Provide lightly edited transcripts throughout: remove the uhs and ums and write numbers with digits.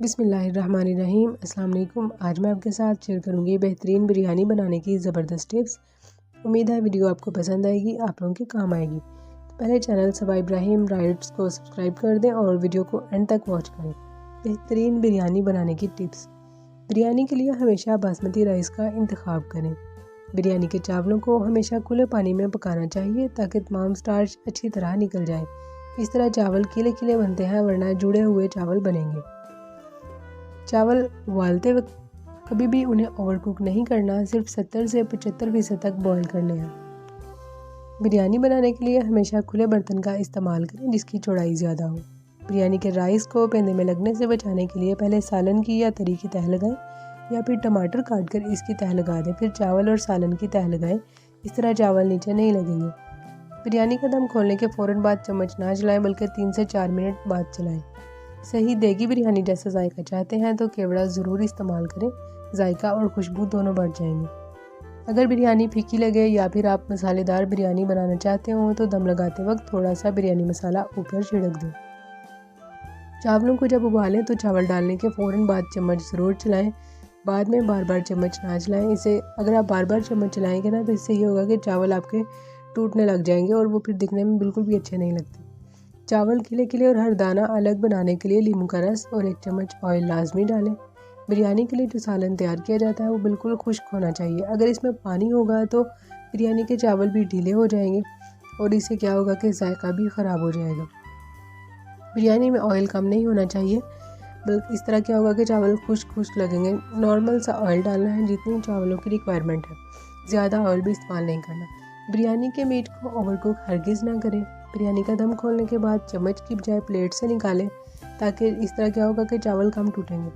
बिस्मिल्लाहिर्रहमानिर्रहीम। अस्सलाम वालेकुम। आज मैं आपके साथ शेयर करूंगी बेहतरीन बिरयानी बनाने की ज़बरदस्त टिप्स। उम्मीद है वीडियो आपको पसंद आएगी, आप लोगों के काम आएगी। तो पहले चैनल सवा इब्राहिम राइट्स को सब्सक्राइब कर दें और वीडियो को एंड तक वॉच करें। बेहतरीन बिरयानी बनाने की टिप्स। बिरयानी के लिए हमेशा बासमती राइस का इंतखाब करें। बिरयानी के चावलों को हमेशा खुले पानी में पकाना चाहिए ताकि तमाम स्टार्च अच्छी तरह निकल जाए। इस तरह चावल खिले खिले बनते हैं, वरना जुड़े हुए चावल बनेंगे। चावल उबालते वक्त कभी भी उन्हें ओवरकुक नहीं करना, सिर्फ 70 से 75% तक बॉईल करने हैं। बिरयानी बनाने के लिए हमेशा खुले बर्तन का इस्तेमाल करें जिसकी चौड़ाई ज़्यादा हो। बिरयानी के राइस को पेंदे में लगने से बचाने के लिए पहले सालन की या तरी की तह लगाएं या फिर टमाटर काट कर इसकी तह लगा दें, फिर चावल और सालन की तह लगाएं। इस तरह चावल नीचे नहीं लगेंगे। बिरयानी का दम खोलने के फ़ौरन बाद चम्मच ना चलाएं, बल्कि 3 से 4 मिनट बाद चलाएं। सही देगी बिरयानी जैसा जायका चाहते हैं तो केवड़ा ज़रूर इस्तेमाल करें, जायका और खुशबू दोनों बढ़ जाएंगे। अगर बिरयानी फीकी लगे या फिर आप मसालेदार बिरयानी बनाना चाहते हो तो दम लगाते वक्त थोड़ा सा बिरयानी मसाला ऊपर छिड़क दें। चावलों को जब उबालें तो चावल डालने के फ़ौरन बाद चम्मच ज़रूर चलाएं, बाद में बार बार चम्मच ना चलाएं। इसे अगर आप बार बार चम्मच चलाएंगे ना तो इससे ये होगा कि चावल आपके टूटने लग जाएंगे और वो फिर दिखने में बिल्कुल भी अच्छे नहीं लगते। चावल खिले खिले और हर दाना अलग बनाने के लिए नींबू का रस और 1 चम्मच ऑयल लाजमी डालें। बिरयानी के लिए जो सालन तैयार किया जाता है वो बिल्कुल खुश्क होना चाहिए। अगर इसमें पानी होगा तो बिरयानी के चावल भी ढीले हो जाएंगे और इससे क्या होगा कि जायका भी ख़राब हो जाएगा। बिरयानी में ऑयल कम नहीं होना चाहिए, बल्कि इस तरह क्या होगा कि चावल खुश्क खुश्क लगेंगे। नॉर्मल सा ऑयल डालना है जितनी चावलों की रिक्वायरमेंट है, ज़्यादा ऑयल भी इस्तेमाल नहीं करना। बिरयानी के मीट को ओवरकुक हरगिज़ ना करें। बिरयानी का दम खोलने के बाद चम्मच की बजाय प्लेट से निकालें, ताकि इस तरह क्या होगा कि चावल कम टूटेंगे।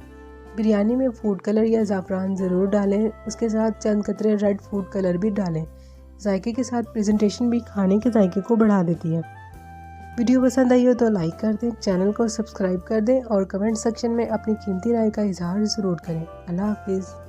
बिरयानी में फूड कलर या ज़ाफ़रान ज़रूर डालें, उसके साथ चंद कतरे रेड फूड कलर भी डालें। जायके के साथ प्रेजेंटेशन भी खाने के जायके को बढ़ा देती है। वीडियो पसंद आई हो तो लाइक कर दें, चैनल को सब्सक्राइब कर दें और कमेंट सेक्शन में अपनी कीमती राय का इजहार ज़रूर करें। अल्लाह हाफिज़।